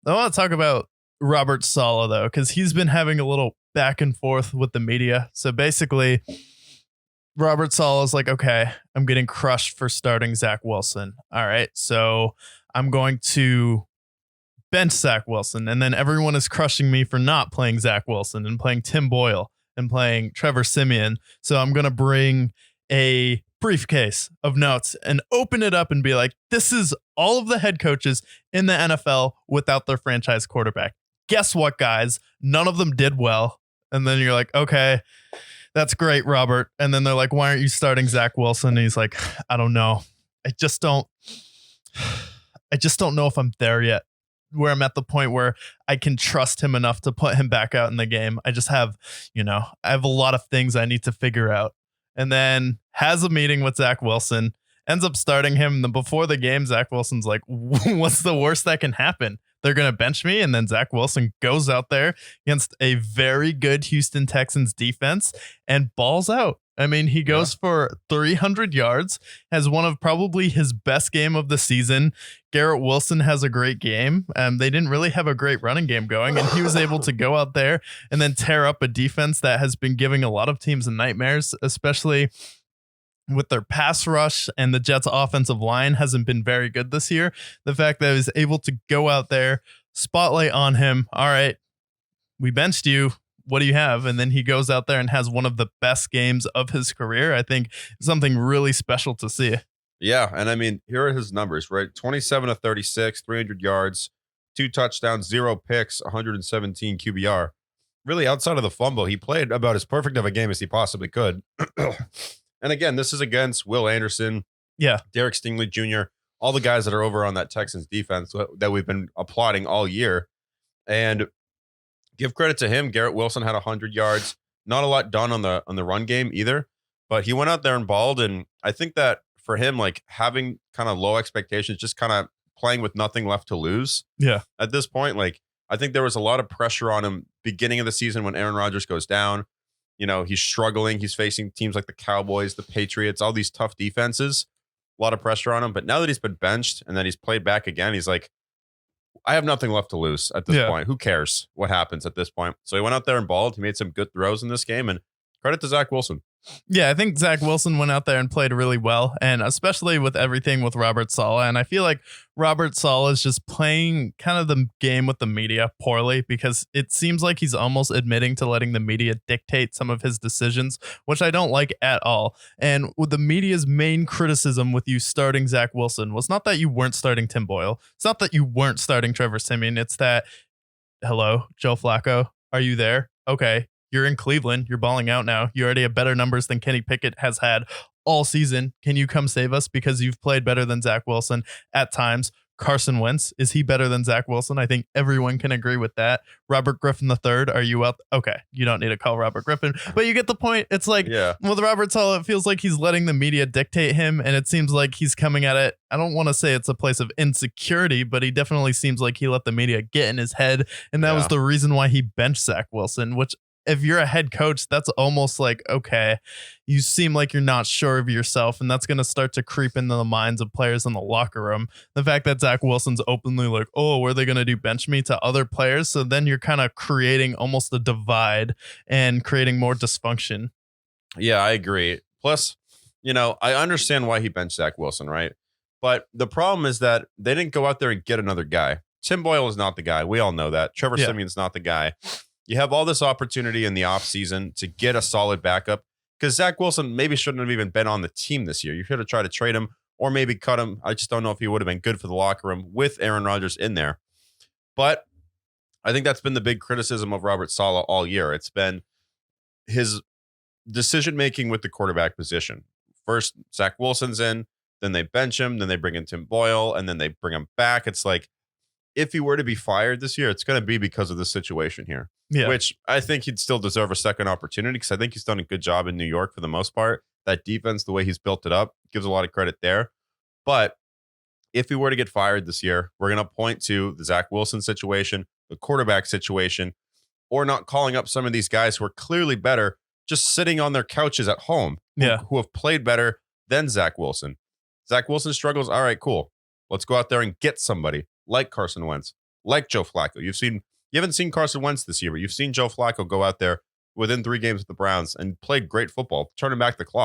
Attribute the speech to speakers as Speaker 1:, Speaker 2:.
Speaker 1: I want to talk about Robert Saleh though, because he's been having a little back and forth with the media. So basically, Robert Saleh is like, okay, I'm getting crushed for starting Zach Wilson. All right, so I'm going to bench Zach Wilson, and then everyone is crushing me for not playing Zach Wilson and playing Tim Boyle and playing Trevor Siemian. So I'm gonna bring a briefcase of notes and open it up and be like, this is all of the head coaches in the NFL without their franchise quarterback. Guess what, guys? None of them did well. And then you're like, okay, that's great, Robert. And then they're like, why aren't you starting Zach Wilson? And he's like, I don't know. I just don't know if I'm there yet, where I'm at the point where I can trust him enough to put him back out in the game. I just have, I have a lot of things I need to figure out. And then has a meeting with Zach Wilson, ends up starting him. And then before the game, Zach Wilson's like, what's the worst that can happen? They're going to bench me. And then Zach Wilson goes out there against a very good Houston Texans defense and balls out. I mean, he goes for 300 yards, has one of probably his best game of the season. Garrett Wilson has a great game. They didn't really have a great running game going, and he was able to go out there and then tear up a defense that has been giving a lot of teams nightmares, especially with their pass rush, and the Jets' offensive line hasn't been very good this year. The fact that he was able to go out there, spotlight on him. All right, we benched you. What do you have? And then he goes out there and has one of the best games of his career. I think something really special to see.
Speaker 2: Yeah. And I mean, here are his numbers, right? 27 of 36, 300 yards, 2 touchdowns, 0 picks, 117 QBR. Really, outside of the fumble, he played about as perfect of a game as he possibly could. And again, this is against Will Anderson, Derek Stingley Jr., all the guys that are over on that Texans defense that we've been applauding all year. And give credit to him. Garrett Wilson had 100 yards. Not a lot done on the run game either, but he went out there and balled. And I think that for him, like having kind of low expectations, just kind of playing with nothing left to lose.
Speaker 1: Yeah.
Speaker 2: At this point, like I think there was a lot of pressure on him beginning of the season when Aaron Rodgers goes down. He's struggling. He's facing teams like the Cowboys, the Patriots, all these tough defenses. A lot of pressure on him. But now that he's been benched and that he's played back again, he's like, I have nothing left to lose at this point. Who cares what happens at this point? So he went out there and balled. He made some good throws in this game, and credit to Zach Wilson.
Speaker 1: Yeah, I think Zach Wilson went out there and played really well, and especially with everything with Robert Saleh. And I feel like Robert Saleh is just playing kind of the game with the media poorly, because it seems like he's almost admitting to letting the media dictate some of his decisions, which I don't like at all. And with the media's main criticism with you starting Zach Wilson was not that you weren't starting Tim Boyle. It's not that you weren't starting Trevor Siemian. It's that, hello, Joe Flacco, are you there? Okay. You're in Cleveland. You're balling out now. You already have better numbers than Kenny Pickett has had all season. Can you come save us? Because you've played better than Zach Wilson at times. Carson Wentz, is he better than Zach Wilson? I think everyone can agree with that. Robert Griffin III, are you up? Okay, you don't need to call Robert Griffin, but you get the point. It's like with Robert Saleh, it feels like he's letting the media dictate him, and it seems like he's coming at it. I don't want to say it's a place of insecurity, but he definitely seems like he let the media get in his head, and that was the reason why he benched Zach Wilson, which, if you're a head coach, that's almost like, okay, you seem like you're not sure of yourself, and that's going to start to creep into the minds of players in the locker room. The fact that Zach Wilson's openly like, oh, were they going to do bench me to other players? So then you're kind of creating almost a divide and creating more dysfunction.
Speaker 2: Yeah, I agree. Plus, I understand why he benched Zach Wilson, right? But the problem is that they didn't go out there and get another guy. Tim Boyle is not the guy. We all know that. Trevor Siemian's not the guy. You have all this opportunity in the offseason to get a solid backup, because Zach Wilson maybe shouldn't have even been on the team this year. You should have tried to trade him or maybe cut him. I just don't know if he would have been good for the locker room with Aaron Rodgers in there. But I think that's been the big criticism of Robert Saleh all year. It's been his decision-making with the quarterback position. First, Zach Wilson's in, then they bench him, then they bring in Tim Boyle, and then they bring him back. It's like, if he were to be fired this year, it's going to be because of the situation here. Which I think he'd still deserve a second opportunity, because I think he's done a good job in New York for the most part. That defense, the way he's built it up, gives a lot of credit there. But if he were to get fired this year, we're going to point to the Zach Wilson situation, the quarterback situation, or not calling up some of these guys who are clearly better, just sitting on their couches at home, who have played better than Zach Wilson. Zach Wilson struggles. All right, cool. Let's go out there and get somebody like Carson Wentz, like Joe Flacco. You haven't seen Carson Wentz this year, but you've seen Joe Flacco go out there within 3 games with the Browns and played great football, turning back the clock.